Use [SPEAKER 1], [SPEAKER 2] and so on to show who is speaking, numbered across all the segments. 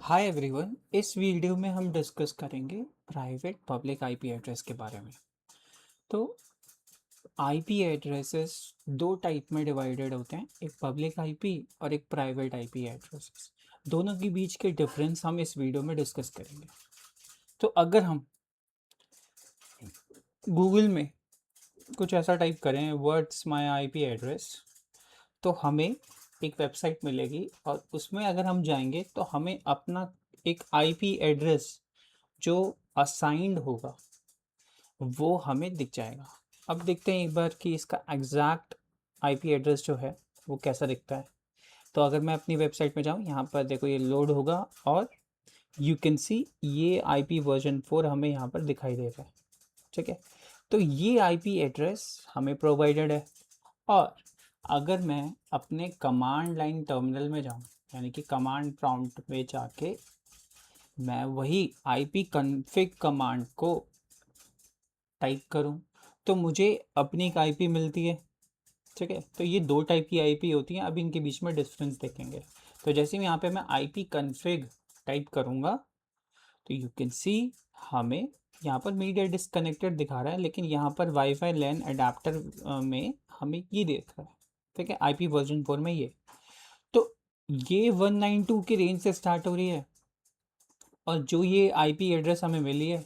[SPEAKER 1] Hi everyone, इस video में हम डिस्कस करेंगे प्राइवेट पब्लिक आईपी एड्रेस के बारे में। तो आईपी एड्रेसेस दो टाइप में डिवाइडेड होते हैं, एक पब्लिक आईपी और एक प्राइवेट आईपी एड्रेसेस। दोनों के बीच के डिफरेंस हम इस वीडियो में डिस्कस करेंगे। तो अगर हम गूगल में कुछ ऐसा टाइप करें व्हाट्स माय आईपी एड्रेस, तो हमें एक वेबसाइट मिलेगी और उसमें अगर हम जाएंगे तो हमें अपना एक आईपी एड्रेस जो असाइंड होगा वो हमें दिख जाएगा। अब देखते हैं एक बार कि इसका एग्जैक्ट आईपी एड्रेस जो है वो कैसा दिखता है। तो अगर मैं अपनी वेबसाइट में जाऊँ, यहाँ पर देखो ये लोड होगा और यू कैन सी ये आईपी वर्जन 4 हमें यहाँ पर दिखाई दे रहा है। ठीक है, तो ये आईपी एड्रेस हमें प्रोवाइडेड है। और अगर मैं अपने कमांड लाइन टर्मिनल में जाऊँ, यानी कि कमांड प्रॉम्प्ट में जाके मैं वही आईपी कॉन्फ़िग कमांड को टाइप करूं, तो मुझे अपनी एक आईपी मिलती है। ठीक है, तो ये दो टाइप की आईपी होती हैं। अब इनके बीच में डिफरेंस देखेंगे। तो जैसे यहाँ पे मैं आईपी कॉन्फ़िग टाइप करूँगा तो यू कैन सी हमें यहाँ पर मीडिया डिसकनेक्टेड दिखा रहा है, लेकिन यहाँ पर वाईफाई लैन अडेप्टर में हमें ये देख रहा है। ठीक है, आईपी वर्जन 4 में ये। तो ये 192 की रेंज से स्टार्ट हो रही है और जो ये आईपी एड्रेस हमें मिली है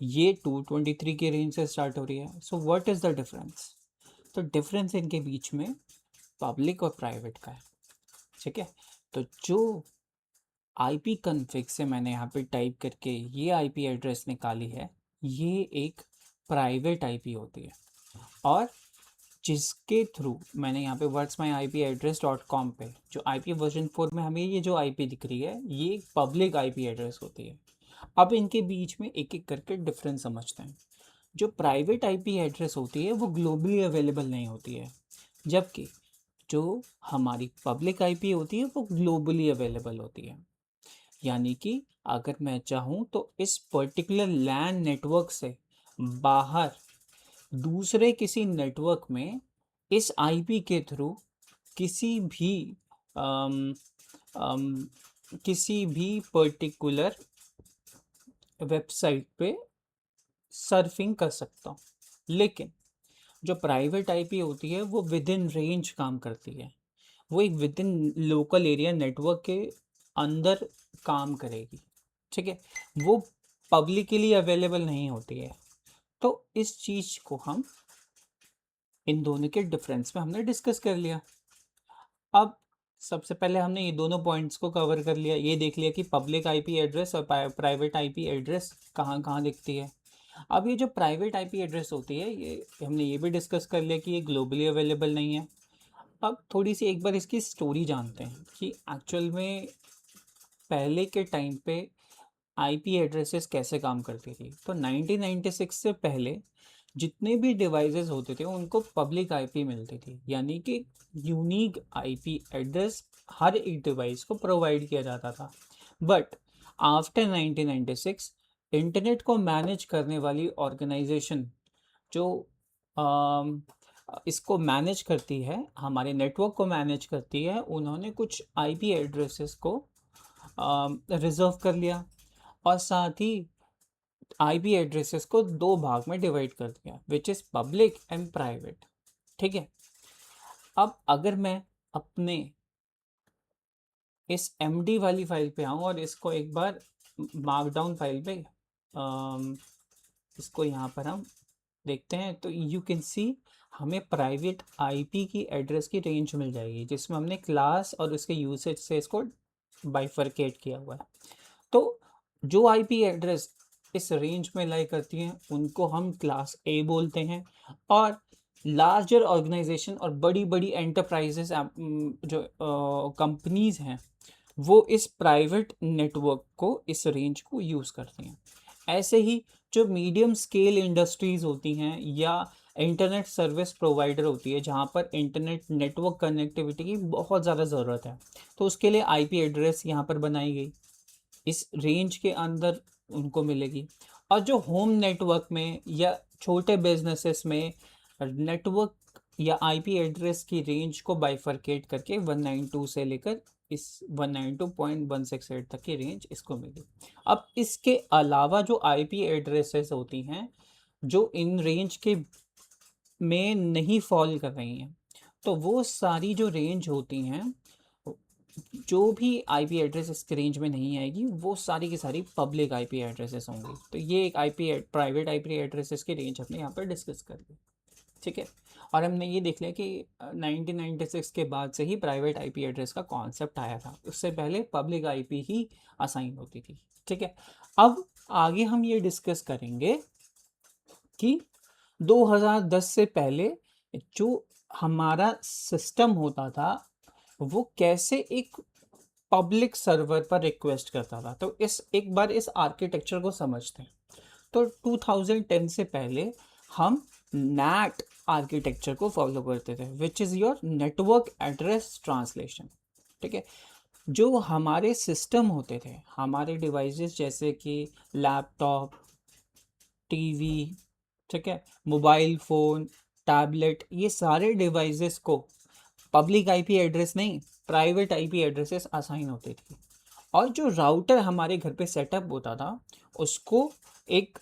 [SPEAKER 1] ये 223 के रेंज से स्टार्ट हो रही है। So what is the difference? तो डिफरेंस इनके बीच में पब्लिक और प्राइवेट का है। ठीक है, तो जो आईपी कॉन्फ़िग से मैंने यहाँ पे टाइप करके ये आईपी एड्रेस निकाली है, ये एक प्राइवेट आईपी होती है। और जिसके थ्रू मैंने यहाँ पे words my I P address .com पे जो आईपी वर्जन 4 में हमें ये जो आईपी दिख रही है ये एक पब्लिक आईपी एड्रेस होती है। अब इनके बीच में एक एक करके डिफरेंस समझते हैं। जो प्राइवेट आईपी एड्रेस होती है वो ग्लोबली अवेलेबल नहीं होती है, जबकि जो हमारी पब्लिक आईपी होती है वो ग्लोबली अवेलेबल होती है। यानी कि अगर मैं चाहूँ तो इस पर्टिकुलर लैन नेटवर्क से बाहर दूसरे किसी नेटवर्क में इस आईपी के थ्रू किसी भी अम, अम, किसी भी पर्टिकुलर वेबसाइट पे सर्फिंग कर सकता हूँ। लेकिन जो प्राइवेट आईपी होती है वो विद इन रेंज काम करती है, वो एक with in local area network के अंदर काम करेगी। ठीक है, वो पब्लिकली अवेलेबल नहीं होती है। तो इस चीज़ को हम इन दोनों के डिफरेंस में हमने डिस्कस कर लिया। अब सबसे पहले हमने ये दोनों पॉइंट्स को कवर कर लिया, ये देख लिया कि पब्लिक आईपी एड्रेस और प्राइवेट आईपी एड्रेस कहाँ कहाँ दिखती है। अब ये जो प्राइवेट आईपी एड्रेस होती है ये हमने ये भी डिस्कस कर लिया कि ये ग्लोबली अवेलेबल नहीं है। अब थोड़ी सी एक बार इसकी स्टोरी जानते हैं कि एक्चुअल में पहले के टाइम पे आईपी एड्रेसेस कैसे काम करती थी। तो 1996 से पहले जितने भी डिवाइसेस होते थे उनको पब्लिक आईपी मिलती थी, यानी कि यूनिक आईपी एड्रेस हर एक डिवाइस को प्रोवाइड किया जाता था। बट आफ्टर 1996 इंटरनेट को मैनेज करने वाली ऑर्गेनाइजेशन जो अम, इसको मैनेज करती है, हमारे नेटवर्क को मैनेज करती है, उन्होंने कुछ आईपी एड्रेसेस को रिजर्व कर लिया और साथ ही आईपी एड्रेसेस को दो भाग में डिवाइड कर दिया, which is public and private. ठीक है, अब अगर मैं अपने इस एमडी वाली फाइल पे आऊँ और इसको एक बार मार्कडाउन फाइल पे इसको यहाँ पर हम देखते हैं तो यू कैन सी हमें प्राइवेट आईपी की एड्रेस की रेंज मिल जाएगी, जिसमें हमने क्लास और उसके यूसेज से इसको बाइफरकेट किया हुआ है। तो जो आईपी एड्रेस इस रेंज में लाई करती हैं उनको हम क्लास ए बोलते हैं। और लार्जर ऑर्गेनाइजेशन और बड़ी बड़ी एंटरप्राइजेस जो कंपनीज हैं वो इस प्राइवेट नेटवर्क को इस रेंज को यूज़ करती हैं। ऐसे ही जो मीडियम स्केल इंडस्ट्रीज़ होती हैं या इंटरनेट सर्विस प्रोवाइडर होती है जहाँ पर इंटरनेट नेटवर्क कनेक्टिविटी की बहुत ज़्यादा ज़रूरत है, तो उसके लिए आईपी एड्रेस यहाँ पर बनाई गई, इस रेंज के अंदर उनको मिलेगी। और जो होम नेटवर्क में या छोटे बिजनेसेस में नेटवर्क या आईपी एड्रेस की रेंज को बाइफरकेट करके 192 से लेकर इस 192.168 तक की रेंज इसको मिली। अब इसके अलावा जो आईपी एड्रेसेस होती हैं जो इन रेंज के में नहीं फॉल कर रही हैं, तो वो सारी जो रेंज होती हैं, जो भी आईपी एड्रेस इसके रेंज में नहीं आएगी वो सारी की सारी पब्लिक आईपी एड्रेसेस होंगी। तो ये एक प्राइवेट आईपी एड्रेसेस की रेंज हमने यहाँ पर डिस्कस कर ली। ठीक है, और हमने ये देख लिया कि 1996 के बाद से ही प्राइवेट आईपी एड्रेस का कॉन्सेप्ट आया था, उससे पहले पब्लिक आईपी ही असाइन होती थी। ठीक है, अब आगे हम ये डिस्कस करेंगे कि 2010 से पहले जो हमारा सिस्टम होता था वो कैसे एक पब्लिक सर्वर पर रिक्वेस्ट करता था। तो इस एक बार इस आर्किटेक्चर को समझते हैं। तो 2010 से पहले हम नैट आर्किटेक्चर को फॉलो करते थे, which is your network address translation. ठीक है, जो हमारे सिस्टम होते थे, हमारे डिवाइसेस जैसे कि लैपटॉप, टीवी, ठीक है, मोबाइल फ़ोन, टैबलेट, ये सारे डिवाइसेस को पब्लिक आईपी एड्रेस नहीं, प्राइवेट आईपी एड्रेसेस असाइन होते थे। और जो राउटर हमारे घर पे सेटअप होता था उसको एक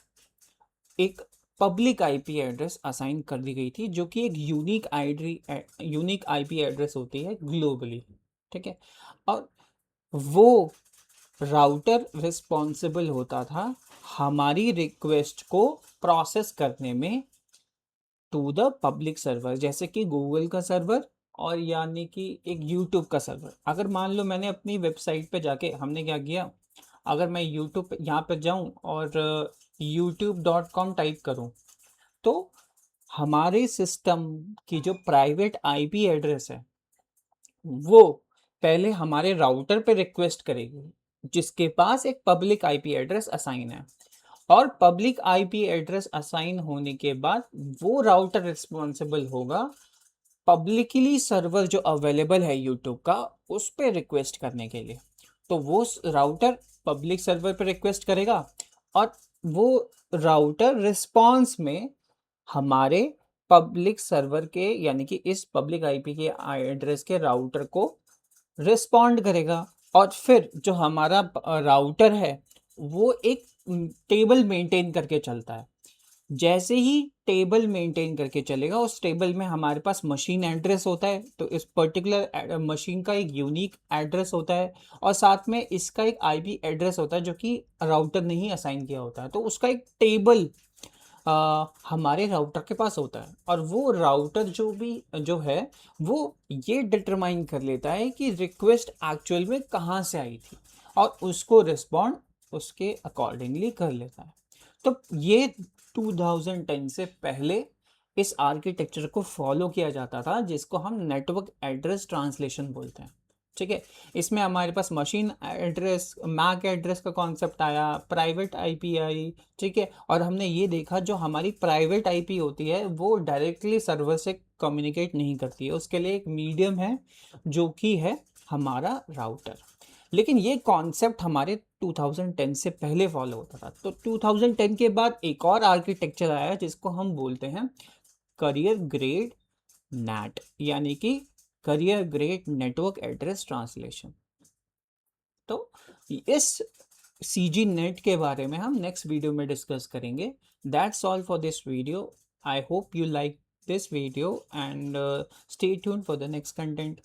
[SPEAKER 1] एक पब्लिक आईपी एड्रेस असाइन कर दी गई थी, जो कि एक यूनिक आईपी एड्रेस होती है ग्लोबली। ठीक है, और वो राउटर रिस्पॉन्सिबल होता था हमारी रिक्वेस्ट को प्रोसेस करने में टू द पब्लिक सर्वर, जैसे कि गूगल का सर्वर और यानी कि एक यूट्यूब का सर्वर। अगर मान लो मैंने अपनी वेबसाइट पे जाके, हमने क्या किया, अगर मैं यूट्यूब पे यहाँ पर जाऊँ और youtube.com टाइप करूँ, तो हमारे सिस्टम की जो प्राइवेट आईपी एड्रेस है वो पहले हमारे राउटर पे रिक्वेस्ट करेगी, जिसके पास एक पब्लिक आईपी एड्रेस असाइन है। और पब्लिक आईपी एड्रेस असाइन होने के बाद वो राउटर रिस्पॉन्सिबल होगा पब्लिकली सर्वर जो अवेलेबल है यूट्यूब का उस पर रिक्वेस्ट करने के लिए। तो वो राउटर पब्लिक सर्वर पर रिक्वेस्ट करेगा और वो राउटर रिस्पॉन्स में हमारे पब्लिक सर्वर के यानी कि इस पब्लिक आईपी के एड्रेस के राउटर को रिस्पॉन्ड करेगा। और फिर जो हमारा राउटर है वो एक टेबल मेंटेन करके चलता है। जैसे ही टेबल मेंटेन करके चलेगा, उस टेबल में हमारे पास मशीन एड्रेस होता है, तो इस पर्टिकुलर मशीन का एक यूनिक एड्रेस होता है और साथ में इसका एक आईपी एड्रेस होता है जो कि राउटर ने ही असाइन किया होता है। तो उसका एक टेबल हमारे राउटर के पास होता है और वो राउटर जो है वो ये डिटरमाइन कर लेता है कि रिक्वेस्ट एक्चुअल में कहाँ से आई थी और उसको रिस्पॉन्ड उसके अकॉर्डिंगली कर लेता है। तो ये 2010 से पहले इस आर्किटेक्चर को फॉलो किया जाता था, जिसको हम नेटवर्क एड्रेस ट्रांसलेशन बोलते हैं। ठीक है, इसमें हमारे पास मशीन एड्रेस, मैक एड्रेस का कॉन्सेप्ट आया, प्राइवेट आईपी आई। ठीक है, और हमने ये देखा जो हमारी प्राइवेट आईपी होती है वो डायरेक्टली सर्वर से कम्युनिकेट नहीं करती है, उसके लिए एक मीडियम है जो कि है हमारा राउटर। लेकिन ये कॉन्सेप्ट हमारे 2010 से पहले फॉलो होता था। तो 2010 के बाद एक और आर्किटेक्चर आया जिसको हम बोलते हैं करियर ग्रेड नैट, यानी कि career grade network address translation. तो इस सीजी नेट के बारे में हम नेक्स्ट वीडियो में डिस्कस करेंगे। That's all for this video. I hope you like this video and stay tuned for the next content.